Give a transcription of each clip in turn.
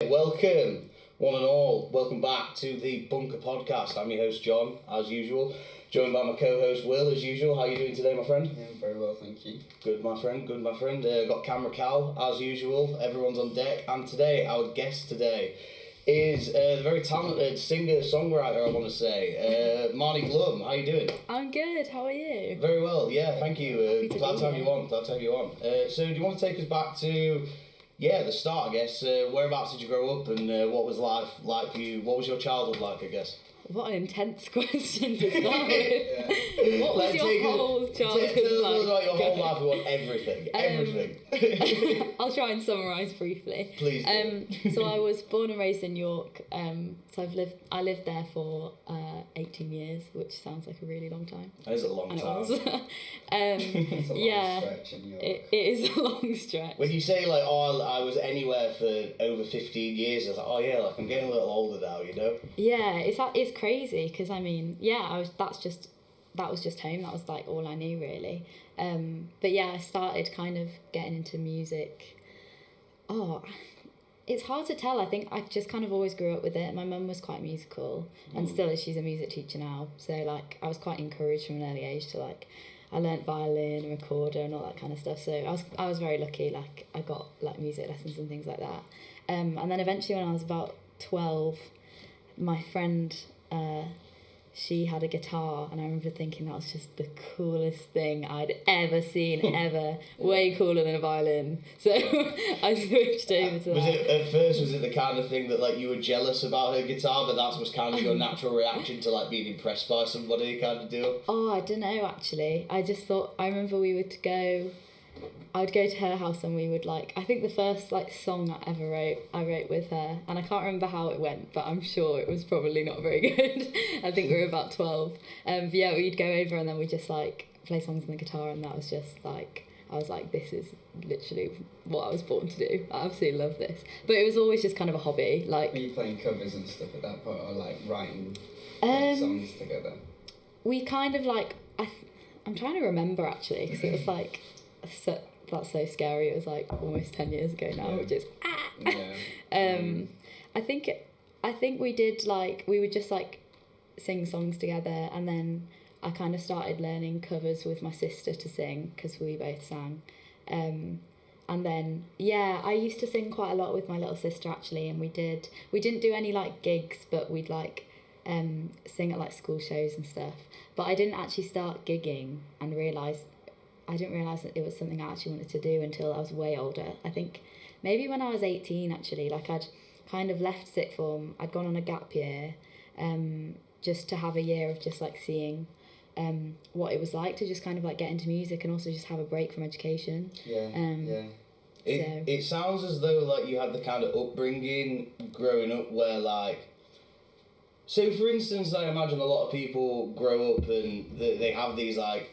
Welcome, one and all. Welcome back to the Bunker Podcast. I'm your host, John, as usual. Joined by my co-host, Will, as usual. How are you doing today, my friend? Yeah, very well, thank you. Good, my friend. Got camera Cal, as usual. Everyone's on deck. And today, our guest today is the very talented singer-songwriter, I want to say, Marnie Glum. How are you doing? I'm good. How are you? Very well, yeah, thank you. Glad to have you on. So do you want to take us back to... the start, I guess. Whereabouts did you grow up, and what was life like for you? What was your childhood like, I guess? What an intense question to start with. What was your whole childhood tell like? Tell us about your whole life. We want everything. I'll try and summarise briefly. Please. So I was born and raised in York. So I lived there for 18 years, which sounds like a really long time. That is a long time. It was. It's a long stretch in York. It is a long stretch. When you say I was anywhere for over 15 years, I was like, I'm getting a little older now, you know? Yeah, it's crazy because I mean, that was just home. That was like all I knew really. But yeah, I started kind of getting into music. It's hard to tell. I think I just kind of always grew up with it. My mum was quite musical and still is. She's a music teacher now. So like I was quite encouraged from an early age to like, I learnt violin and recorder and all that kind of stuff. So I was very lucky. Like I got like music lessons and things like that. And then eventually when I was about 12, my friend, she had a guitar, and I remember thinking that was just the coolest thing I'd ever seen, ever. Way cooler than a violin. So I switched over to that. At first, was it the kind of thing that like you were jealous about her guitar, but that was kind of your natural reaction to like being impressed by somebody kind of deal? Oh, I don't know actually. I just thought, I remember I'd go to her house and we would like, I think the first like song I wrote with her, and I can't remember how it went, but I'm sure it was probably not very good. I think we were about 12. But yeah, we'd go over and then we'd just like play songs on the guitar, and that was just like, I was like, this is literally what I was born to do. I absolutely love this. But it was always just kind of a hobby. Like, were you playing covers and stuff at that point, or like writing songs together? We kind of like, I'm trying to remember actually, because it was like, that's so scary. It was like almost 10 years ago now, which is I think we did like, we would just like sing songs together, and then I kind of started learning covers with my sister to sing because we both sang. And then I used to sing quite a lot with my little sister actually, and we didn't do any like gigs, but we'd like sing at like school shows and stuff. But I didn't actually start gigging and I didn't realise that it was something I actually wanted to do until I was way older. I think maybe when I was 18 actually, like I'd kind of left sixth form, I'd gone on a gap year, just to have a year of just like seeing what it was like to just kind of like get into music and also just have a break from education. It sounds as though like you had the kind of upbringing growing up where like, so for instance, I imagine a lot of people grow up and they have these like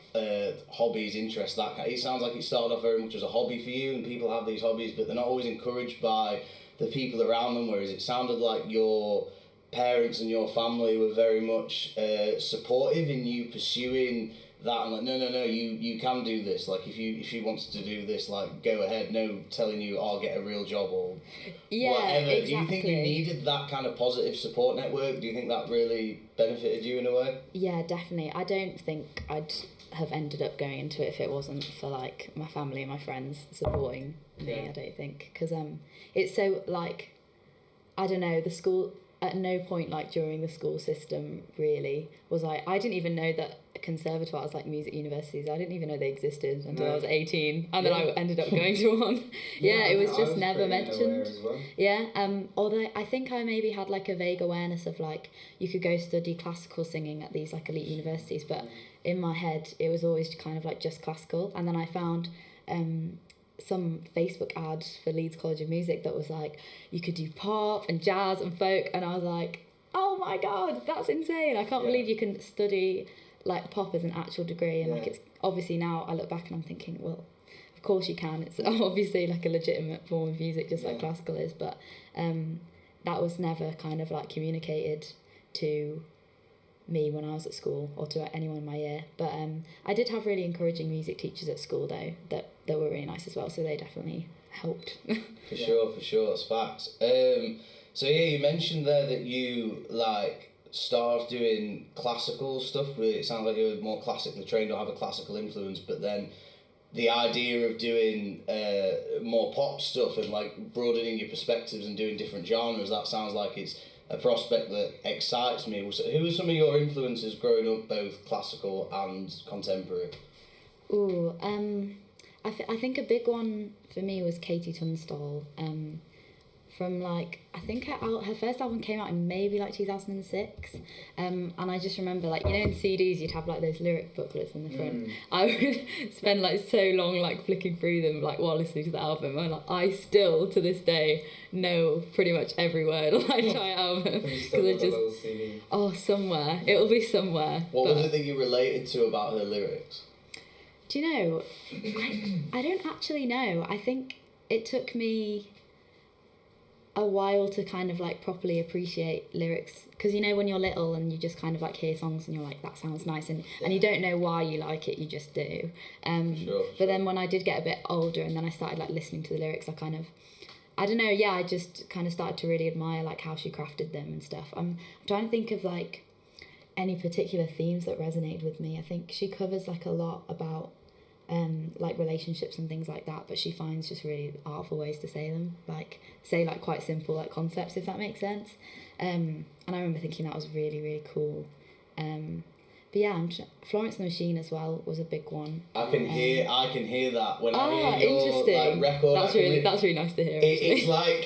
hobbies, interests, that kind. It sounds like it started off very much as a hobby for you, and people have these hobbies, but they're not always encouraged by the people around them, whereas it sounded like your parents and your family were very much supportive in you pursuing that, and like, no, you can do this. Like, if she wants to do this, like, go ahead. No telling you, get a real job or whatever. Exactly. Do you think you needed that kind of positive support network? Do you think that really benefited you in a way? Yeah, definitely. I don't think I'd have ended up going into it if it wasn't for, like, my family and my friends supporting me, I don't think. Because it's so, like, I don't know, the school... At no point, like, during the school system, really, was I didn't even know that conservatoires, like music universities, I didn't even know they existed until I was 18, and then I ended up going to one. It was just never mentioned. Well. Although I think I maybe had, like, a vague awareness of, like, you could go study classical singing at these, like, elite universities, but in my head, it was always kind of, like, just classical, and then I found... some Facebook ad for Leeds College of Music that was like, you could do pop and jazz and folk, and I was like, oh my god, that's insane. I can't believe you can study like pop as an actual degree, and like, it's obviously, now I look back and I'm thinking, well, of course you can, it's obviously like a legitimate form of music, just like classical is, but that was never kind of like communicated to me when I was at school or to anyone in my year. But I did have really encouraging music teachers at school though that were really nice as well, so they definitely helped. For sure, that's facts. So yeah, you mentioned there that you like started doing classical stuff. It sounds like you were more classically trained or have a classical influence, but then the idea of doing more pop stuff and like broadening your perspectives and doing different genres, that sounds like it's a prospect that excites me. So who are some of your influences growing up, both classical and contemporary? Ooh, I think a big one for me was Katie Tunstall. From like, I think her first album came out in maybe like 2006, and I just remember, like, you know, in CDs you'd have like those lyric booklets in the front. I would spend like so long like flicking through them like while listening to the album, and like, I still to this day know pretty much every word on that entire album because I just somewhere it'll be somewhere. What was it that you related to about her lyrics? Do you know, I don't actually know. I think it took me a while to kind of like properly appreciate lyrics, because you know when you're little and you just kind of like hear songs and you're like, that sounds nice, and you don't know why you like it, you just do. But then when I did get a bit older and then I started like listening to the lyrics, I kind of, I don't know, yeah, I just kind of started to really admire like how she crafted them and stuff. I'm trying to think of like any particular themes that resonated with me. I think she covers like a lot about like relationships and things like that, but she finds just really artful ways to say them, like say like quite simple like concepts, if that makes sense. And I remember thinking that was really, really cool. But yeah, Florence and the Machine as well was a big one. I can hear that when I hear your interesting. like record. That's really nice to hear. It's like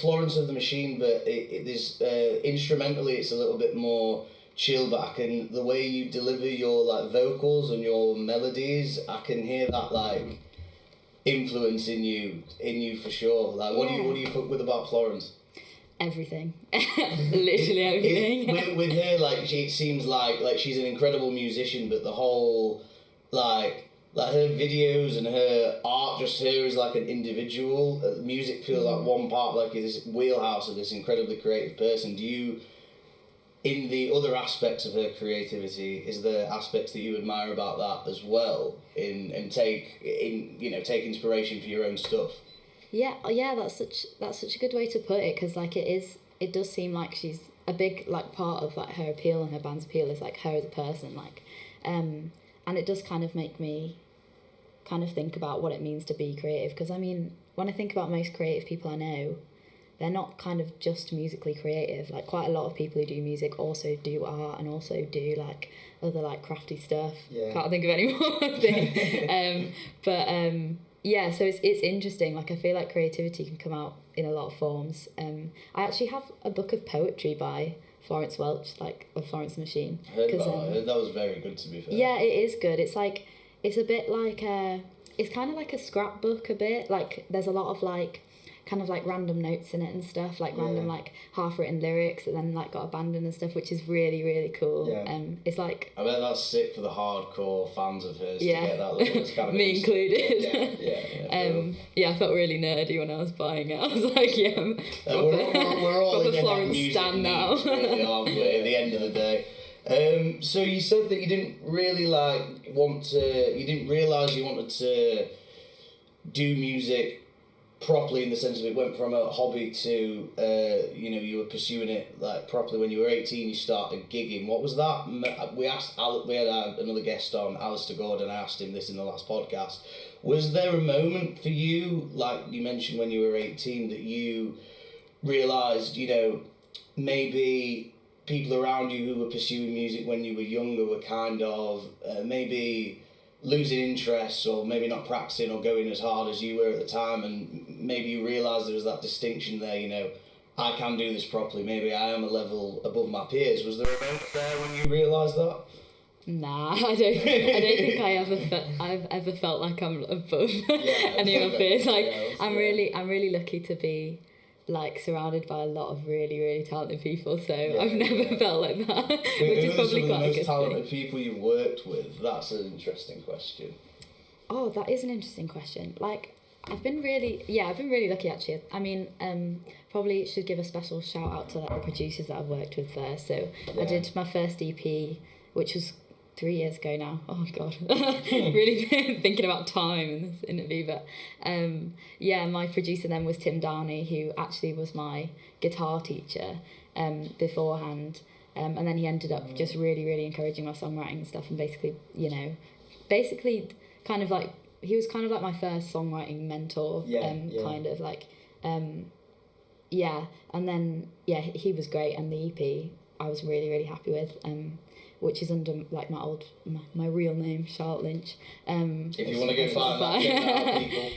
Florence and the Machine, but there's instrumentally it's a little bit more chill back, and the way you deliver your like vocals and your melodies, I can hear that like influence in you for sure. Like what do you fuck with about Florence? Everything. Literally everything. With her, like it seems like she's an incredible musician, but the whole like her videos and her art, just her as like an individual, music feels like one part, like this wheelhouse of this incredibly creative person. Do you, in the other aspects of her creativity, is there aspects that you admire about that as well, and take inspiration for your own stuff? Yeah, that's such a good way to put it, because like it does seem like she's a big like part of like her appeal and her band's appeal is like her as a person, like and it does kind of make me kind of think about what it means to be creative, because I mean, when I think about most creative people I know, they're not kind of just musically creative. Like quite a lot of people who do music also do art and also do like other like crafty stuff. Yeah. Can't think of any more things. Yeah, so it's interesting. Like I feel like creativity can come out in a lot of forms. I actually have a book of poetry by Florence Welch, like of Florence and the Machine. I heard that was very good, to be fair. Yeah, it is good. It's like, it's a bit like it's kind of like a scrapbook a bit. Like there's a lot of like kind of like random notes in it and stuff, like random like half written lyrics that then like got abandoned and stuff, which is really, really cool. It's like, I bet that's sick for the hardcore fans of hers to get that little, it's kind of me included. I felt really nerdy when I was buying it. I was like, we're all in Florence stand now. Really, aren't we, at the end of the day. So you said that you didn't really you didn't realise you wanted to do music properly, in the sense of it went from a hobby to you were pursuing it like properly when you were 18. You started gigging. What was that? We had another guest on, Alistair Gordon. I asked him this in the last podcast. Was there a moment for you, like you mentioned when you were 18, that you realised, maybe people around you who were pursuing music when you were younger were kind of maybe losing interest, or maybe not practicing or going as hard as you were at the time, and maybe you realised there was that distinction there, I can do this properly, maybe I am a level above my peers. Was there a moment there when you realised that? Nah, I don't think I've ever felt like I'm above any of my peers. Like I'm really lucky to be like surrounded by a lot of really, really talented people, so I've never felt like that, which is probably quite a good thing. Who are some of the most talented people you worked with? That's an interesting question. Oh, that is an interesting question. Like, I've been really lucky actually. I mean, probably should give a special shout out to like the producers that I've worked with there. So I did my first EP, which was 3 years ago now. Oh God, really thinking about time in this interview. But my producer then was Tim Downey, who actually was my guitar teacher beforehand. And then he ended up just really, really encouraging my songwriting and stuff, and basically kind of like, he was kind of like my first songwriting mentor, kind of like, and then, he was great, and the EP I was really, really happy with, which is under like my real name, Charlotte Lynch. If you want to go find that, check that out, people.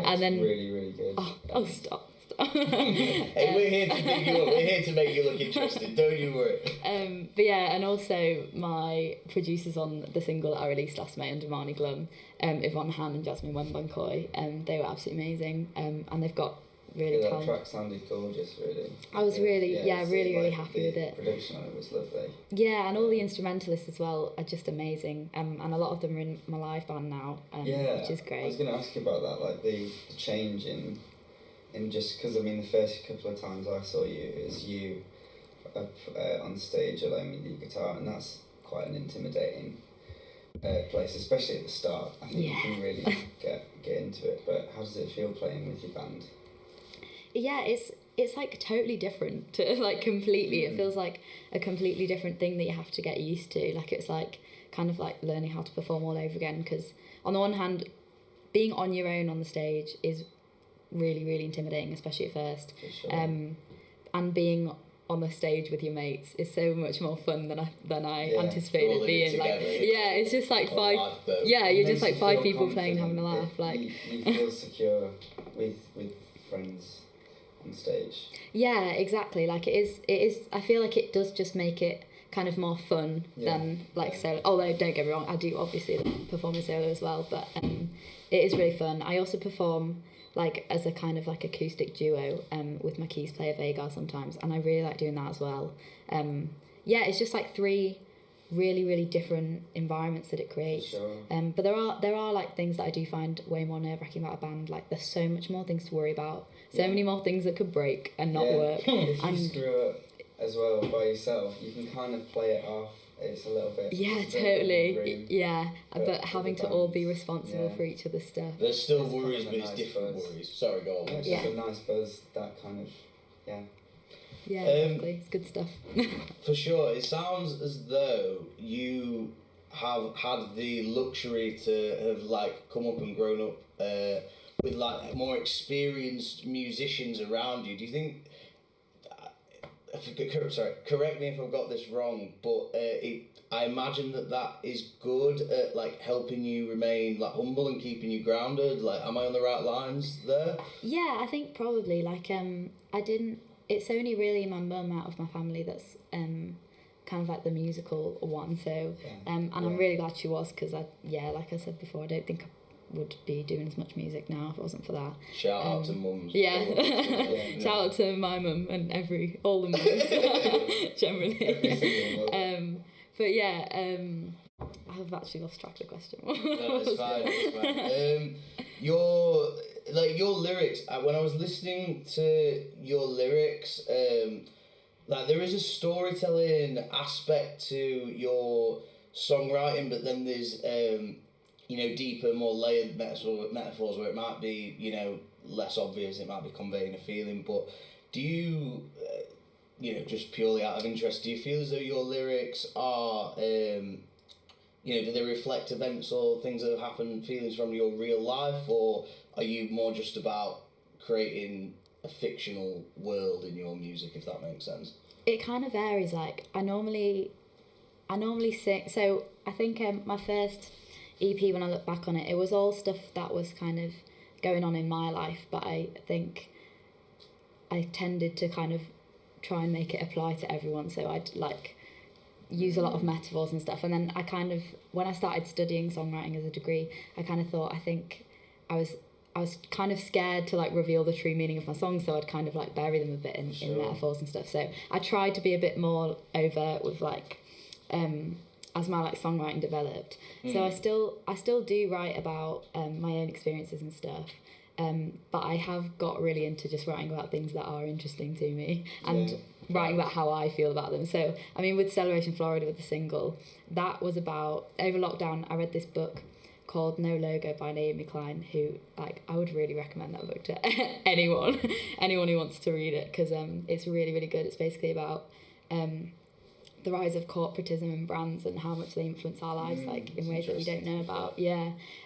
And then really, really good. Oh, stop. Hey, we're here to pick you up. We're here to make you look interested. Don't you worry. And also my producers on the single that I released last May under Marnie Glum, Yvonne Han and Jasmine Wembankoy, they were absolutely amazing. And they've got really that track sounded gorgeous, really. I was really happy with it. The production on it was lovely. Yeah, and all the instrumentalists as well are just amazing. And a lot of them are in my live band now, which is great. I was going to ask you about that, like the change in just, because I mean the first couple of times I saw you, it was you up on stage alone with your guitar, and that's quite an intimidating place, especially at the start. I think you can really get into it. But how does it feel playing with your band? Yeah, it's like totally different to like completely. It feels like a completely different thing that you have to get used to. Like it's like kind of like learning how to perform all over again, because on the one hand, being on your own on the stage is really, really intimidating, especially at first. For sure. And being on the stage with your mates is so much more fun than I anticipated it being. Like, it's just like five. You're just like five people playing, having a laugh. Like you feel secure with friends on stage. Yeah, exactly. Like it is. I feel like it does just make it kind of more fun than like solo. Although don't get me wrong, I do obviously perform in solo as well, but it is really fun. I also perform like as a kind of like acoustic duo with my keys player Vagar sometimes, and I really like doing that as well. It's just like three really, really different environments that it creates. Sure. But there are like things that I do find way more nerve-wracking about a band. Like there's so much more things to worry about, so many more things that could break and not work. If you screw up as well by yourself, you can kind of play it off. It's a little bit. Yeah, totally. Yeah, but having to all be responsible for each other's stuff. There's still worries, but it's different worries. Sorry, go on. It's just a nice buzz, that kind of, Yeah, exactly. It's good stuff. For sure. It sounds as though you have had the luxury to have like come up and grown up with like more experienced musicians around you. Do you think? Sorry, correct me if I've got this wrong, but I imagine that is good at like helping you remain like humble and keeping you grounded. Like, am I on the right lines there? Yeah, I think probably. Like, it's only really my mum out of my family that's kind of like the musical one. So, and I'm really glad she was, because like I said before, I don't think I would be doing as much music now if it wasn't for that. Shout out to mums. Yeah. Shout out to my mum and all the mums generally. But I've actually lost track of the question. No, it's fine. Your lyrics. When I was listening to your lyrics, like there is a storytelling aspect to your songwriting, but then there's deeper, more layered metaphors where it might be, less obvious, it might be conveying a feeling. But do you, just purely out of interest, do you feel as though your lyrics are, do they reflect events or things that have happened, feelings from your real life, or are you more just about creating a fictional world in your music, if that makes sense? It kind of varies. Like, I normally sing, so I think my first EP, when I look back on it, it was all stuff that was kind of going on in my life, but I think I tended to kind of try and make it apply to everyone, so I'd like use a lot of metaphors and stuff. And then I kind of, when I started studying songwriting as a degree, I kind of thought, I think I was kind of scared to like reveal the true meaning of my songs, so I'd kind of like bury them a bit in metaphors and stuff. So I tried to be a bit more overt with like as my like songwriting developed. So I still do write about my own experiences and stuff, But I have got really into just writing about things that are interesting to me and writing about how I feel about them. So, I mean, with Celebration Florida, with the single, that was about, over lockdown, I read this book called No Logo by Naomi Klein, who, like, I would really recommend that book to anyone who wants to read it, because it's really, really good. It's basically about the rise of corporatism and brands and how much they influence our lives, like, in ways that we don't know about.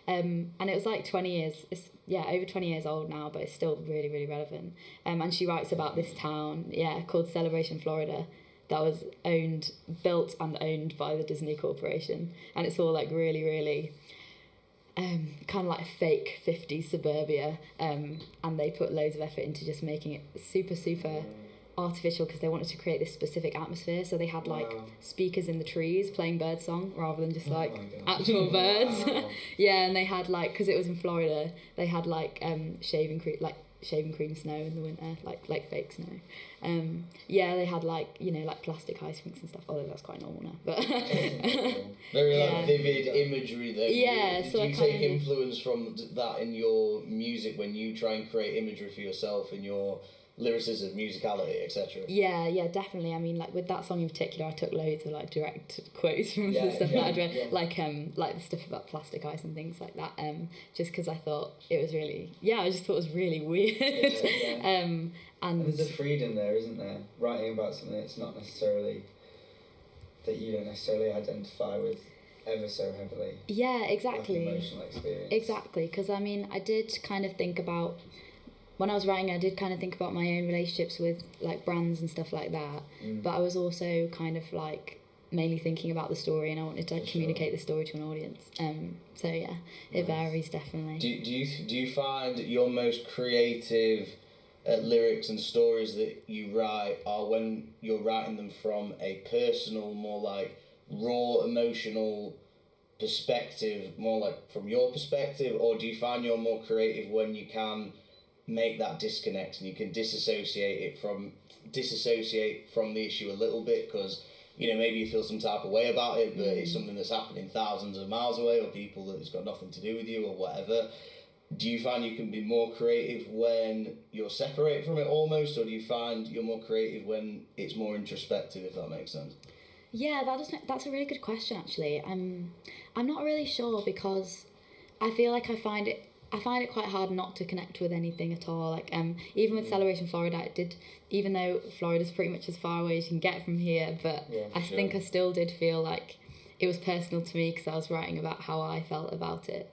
And it was like 20 years, it's over 20 years old now, but it's still really, really relevant. And she writes about this town, called Celebration Florida, that was built and owned by the Disney Corporation, and it's all like really, really kind of like fake 50s suburbia, and they put loads of effort into just making it super, super artificial, because they wanted to create this specific atmosphere. So they had like speakers in the trees playing birdsong rather than just like actual birds. And they had like, because it was in Florida, they had like shaving cream snow in the winter, like fake snow. They had like, you know, like plastic ice rinks and stuff, although that's quite normal now, but very like vivid imagery though. So do you take influence from that in your music when you try and create imagery for yourself in your lyricism, musicality, etc.? Yeah, definitely. I mean, like with that song in particular, I took loads of like direct quotes from the stuff that I'd read, like the stuff about plastic ice and things like that. Just because I thought it was really, I just thought it was really weird. And there's a freedom there, isn't there? Writing about something that's not necessarily, that you don't necessarily identify with ever so heavily. Yeah, exactly. Like emotional experience. Exactly, because I mean, I did kind of think about, when I was writing, I did kind of think about my own relationships with like brands and stuff like that. But I was also kind of like mainly thinking about the story, and I wanted to communicate the story to an audience. So yeah, it varies definitely. Do you find your most creative lyrics and stories that you write are when you're writing them from a personal, more like raw emotional perspective, more like from your perspective, or do you find you're more creative when you can make that disconnect and you can disassociate from the issue a little bit, because you know maybe you feel some type of way about it, but it's something that's happening thousands of miles away, or people that it's got nothing to do with you or whatever? Do you find you can be more creative when you're separated from it almost, or do you find you're more creative when it's more introspective, if that makes sense? Yeah, that's a really good question actually. I'm not really sure, because I feel like I find it quite hard not to connect with anything at all. Like even with Celebration Florida, it did, even though Florida's pretty much as far away as you can get from here, but I think I still did feel like it was personal to me, because I was writing about how I felt about it.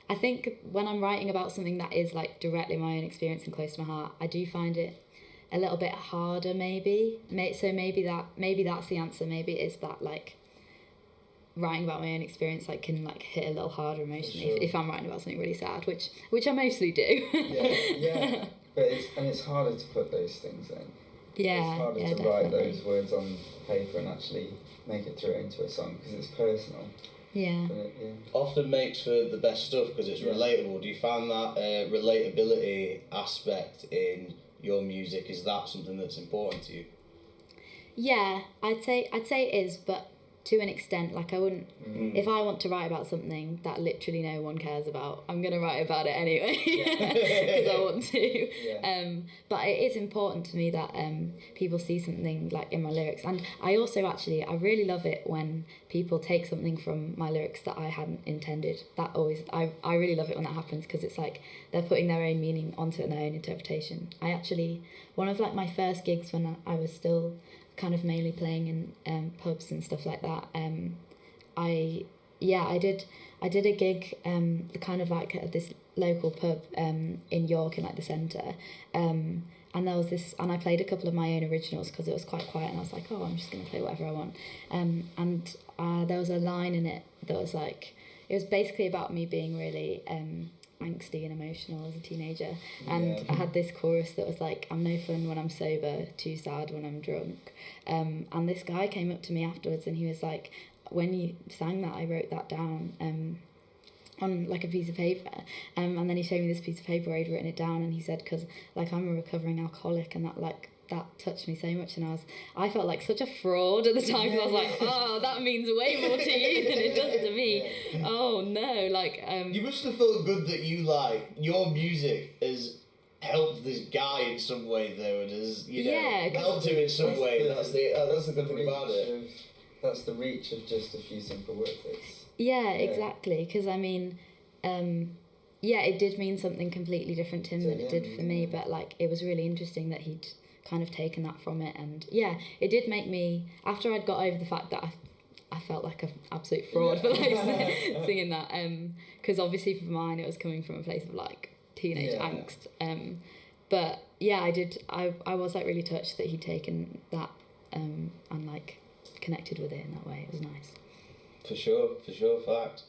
I think when I'm writing about something that is like directly my own experience and close to my heart, I do find it a little bit harder maybe. So maybe that's the answer. Maybe it is that like writing about my own experience like can like hit a little harder emotionally if I'm writing about something really sad, which I mostly do. But it's harder to put those things in. It's harder to definitely write those words on paper and actually make it through into a song, because it's personal. Often makes for the best stuff because it's relatable. Do you find that relatability aspect in your music, is that something that's important to you? Yeah, I'd say it is, but to an extent. Like I wouldn't, if I want to write about something that literally no one cares about, I'm going to write about it anyway because I want to. But it is important to me that people see something like in my lyrics. And I also I really love it when people take something from my lyrics that I hadn't intended. I really love it when that happens, because it's like they're putting their own meaning onto it and their own interpretation. One of like my first gigs when I was still kind of mainly playing in pubs and stuff like that, I did a gig kind of like at this local pub in York in like the centre, and there was this, and I played a couple of my own originals because it was quite quiet, and I was like, oh, I'm just going to play whatever I want, and there was a line in it that was like, it was basically about me being really angsty and emotional as a teenager, and I had this chorus that was like, I'm no fun when I'm sober, too sad when I'm drunk, and this guy came up to me afterwards and he was like, when you sang that, I wrote that down on like a piece of paper, and then he showed me this piece of paper where I'd written it down, and he said, because like I'm a recovering alcoholic, and that that touched me so much, and I felt like such a fraud at the time, because I was like, oh, that means way more to you than it does to me. Oh no, like you must have felt good that you like your music has helped this guy in some way though, and has helped him in some way. That's the good thing about it. That's the reach of just a few simple words. Exactly, because I mean, it did mean something completely different to him than it did for me, but like it was really interesting that he'd kind of taken that from it, and it did make me, after I'd got over the fact that I felt like an absolute fraud for like singing that, because obviously for mine it was coming from a place of like teenage angst, but I was like really touched that he'd taken that and like connected with it in that way. It was nice. For sure, fact.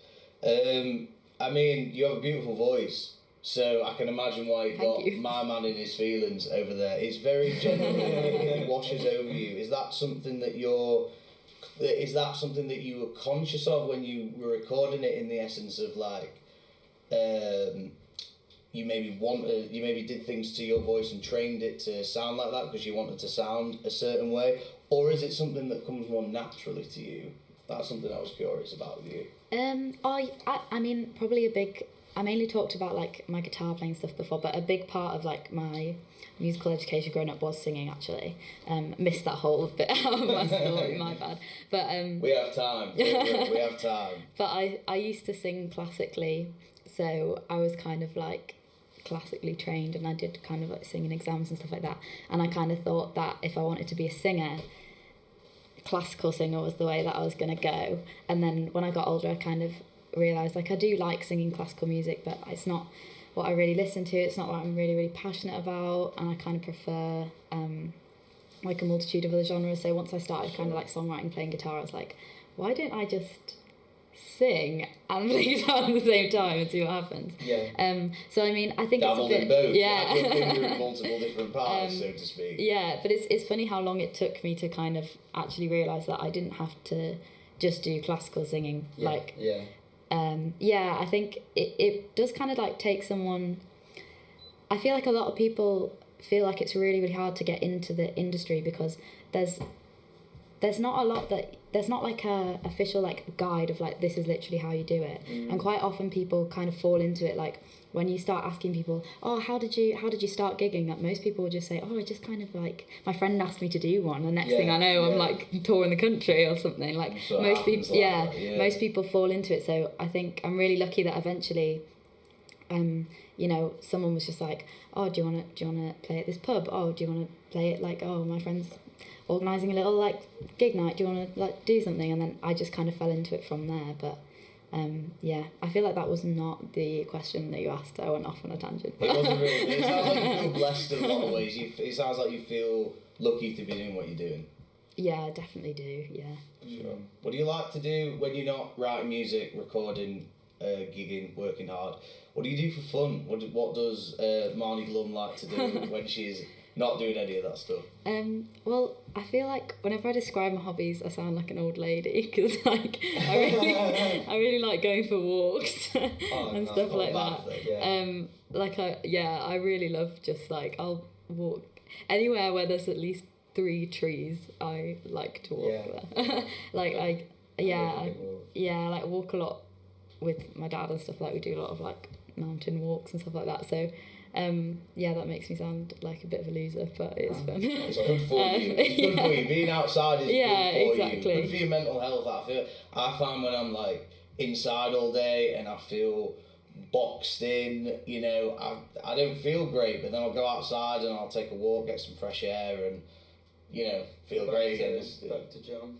I mean, you have a beautiful voice, so I can imagine why you got My Man in His Feelings over there. It's very genuine, it washes over you. Is that something that you were conscious of when you were recording it, in the essence of like, you maybe did things to your voice and trained it to sound like that because you wanted to sound a certain way, or is it something that comes more naturally to you? That's something I was curious about with you. I mean, probably I mainly talked about like my guitar playing stuff before, but a big part of like my musical education growing up was singing, actually. Missed that whole bit out of my story, my bad. But we have time. We have time. But I used to sing classically, so I was kind of like classically trained, and I did kind of like singing exams and stuff like that. And I kind of thought that if I wanted to be a singer, classical singer was the way that I was going to go. And then when I got older, I kind of realised like I do like singing classical music, but it's not what I really listen to, it's not what I'm really, really passionate about, and I kind of prefer like a multitude of other genres. So once I started kind of like songwriting, playing guitar, I was like, why don't I just sing and play guitar at the same time and see what happens? So I mean, I think dabbled it's a bit, in both, like your finger in multiple different pies, so to speak. But it's funny how long it took me to kind of actually realise that I didn't have to just do classical singing. I think it does kind of like take someone. I feel like a lot of people feel like it's really, really hard to get into the industry because there's not like a official like guide of like this is literally how you do it. And quite often people kind of fall into it, like when you start asking people, oh, how did you start gigging, like most people will just say, oh, I just kind of like, my friend asked me to do one, and next thing I know I'm like touring the country or something. Like so most people most people fall into it. So I think I'm really lucky that eventually someone was just like, oh, do you want to play at this pub? Oh, do you want to play it, like, oh, my friend's organising a little like gig night, do you want to like do something? And then I just kind of fell into it from there. But I feel like that was not the question that you asked. I went off on a tangent. It wasn't really. It sounds like you feel blessed in a lot of ways. It sounds like you feel lucky to be doing what you're doing. Yeah, I definitely do, yeah. Sure. What do you like to do when you're not writing music, recording, gigging, working hard? What do you do for fun? What does Marnie Glum like to do when she's not doing any of that stuff? Well, I feel like whenever I describe my hobbies, I sound like an old lady, because like I really like going for walks and stuff like that. I really love just like, I'll walk anywhere where there's at least 3 trees. I like to walk there. I like walk a lot with my dad and stuff. Like we do a lot of like mountain walks and stuff like that. So that makes me sound like a bit of a loser, but it's fun. It's good for you. It's good for you. Being outside is good for you. Good for your mental health. I find when I'm like inside all day and I feel boxed in, I don't feel great, but then I'll go outside and I'll take a walk, get some fresh air, and feel great again. Back to John.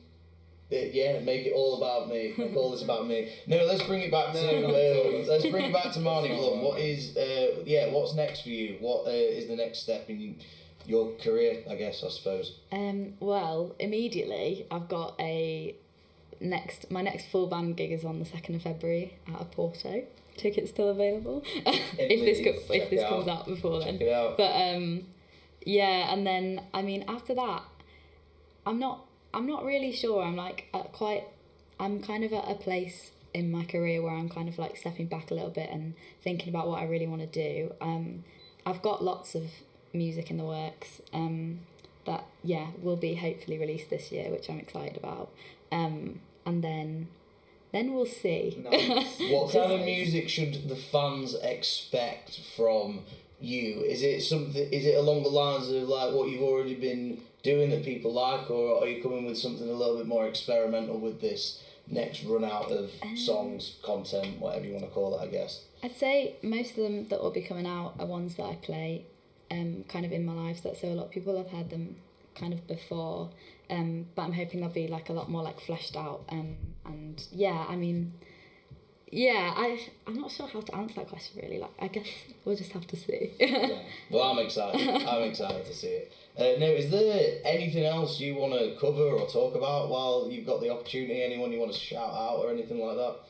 Make it all about me. Make all this about me. No, let's bring it back to Marnie Glum. What is what's next for you? What is the next step in your career, I guess, I suppose? Well, immediately I've got my next full band gig is on the 2nd of February at Porto. Tickets still available if this comes out before then. Check it out. But and then I mean after that, I'm not really sure. I'm kind of at a place in my career where I'm kind of like stepping back a little bit and thinking about what I really want to do. I've got lots of music in the works, that will be hopefully released this year, which I'm excited about. And then we'll see. Nice. What kind of music should the fans expect from you? Is it along the lines of like what you've already been doing that people like, or are you coming with something a little bit more experimental with this next run out of songs, content, whatever you want to call it, I guess? I'd say most of them that will be coming out are ones that I play kind of in my live set, so a lot of people have heard them kind of before, but I'm hoping they'll be like a lot more like fleshed out, and I'm not sure how to answer that question really. Like, I guess we'll just have to see. Yeah. Well, I'm excited. I'm excited to see it. Now, is there anything else you want to cover or talk about while you've got the opportunity? Anyone you want to shout out or anything like that?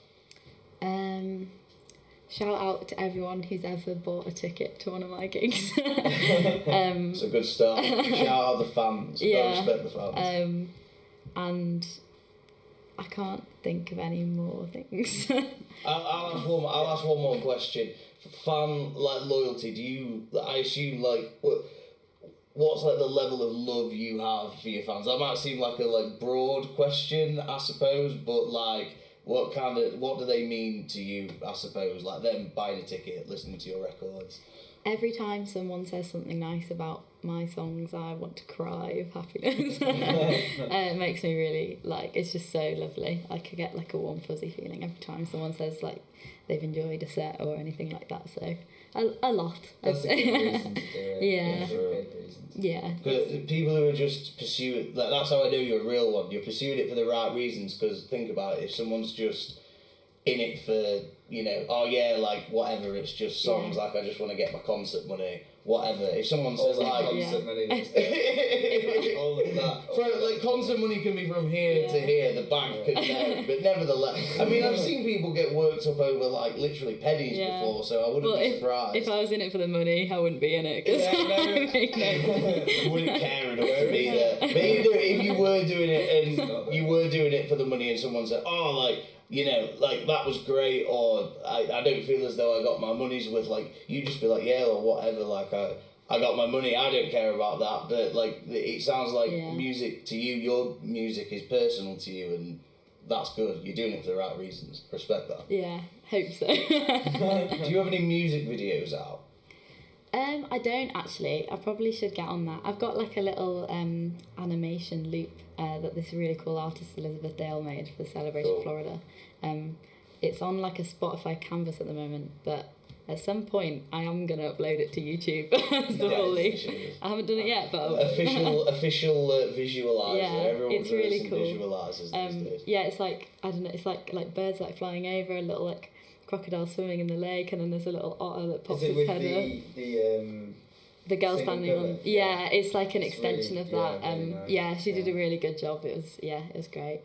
Shout out to everyone who's ever bought a ticket to one of my gigs. It's a good start. Shout out the fans. Yeah. Respect the fans. And I can't think of any more things. I'll ask one more question. Fan loyalty. I assume what's like the level of love you have for your fans? That might seem like a broad question, I suppose, but like what do they mean to you, I suppose? Like them buying a ticket, listening to your records. Every time someone says something nice about my songs, I want to cry of happiness. It makes me really, it's just so lovely. I could get like a warm fuzzy feeling every time someone says like they've enjoyed a set or anything like that. So a lot. That's a good reason to do it. Yeah. For good reasons. Yeah. Because people who are just pursuing, that's how I know you're a real one. You're pursuing it for the right reasons. Because think about it, if someone's just in it for, whatever, it's just songs, like I just want to get my concert money, whatever. If someone says concert money, all of that. Concert money can be from here to here, the bank can know, but nevertheless, I mean, I've seen people get worked up over literally pennies before, so I wouldn't be surprised. If I was in it for the money, I wouldn't be in it. You wouldn't care enough to be there. But if you were doing it and you were doing it for the money and someone said, that was great, or I don't feel as though I got my money's worth, you just be like, yeah, or whatever, I got my money, I don't care about that, but it sounds like music to you, your music is personal to you, and that's good, you're doing it for the right reasons, respect that. Yeah, hope so. Do you have any music videos out? I don't actually. I probably should get on that. I've got a little animation loop that this really cool artist Elizabeth Dale made for Celebration Florida. It's on a Spotify canvas at the moment, but at some point I am gonna upload it to YouTube. I haven't done it yet, but official visualizer. Yeah, Everyone's it's really cool. Visualizers these days. Yeah, it's I don't know. It's like birds flying over, a little crocodile swimming in the lake, and then there's a little otter that pops his head up. The girl standing on. Yeah, it's an extension of that. Nice. She did a really good job. It was great.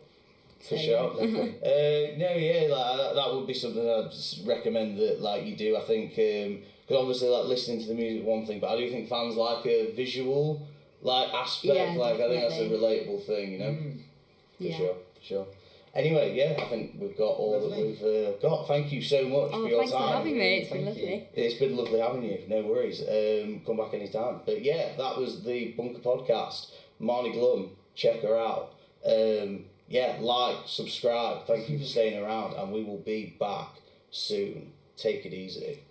For sure. That would be something I'd recommend that you do. I think because obviously listening to the music one thing, but I do think fans like a visual aspect. I think that's a relatable thing, you know. For sure. Anyway, I think we've got all that we've got. Thank you so much for your time. Thanks for having me. It's been lovely. It's been lovely having you. No worries. Come back anytime. But that was the Bunker Podcast. Marnie Glum, check her out. Subscribe. Thank you for staying around, and we will be back soon. Take it easy.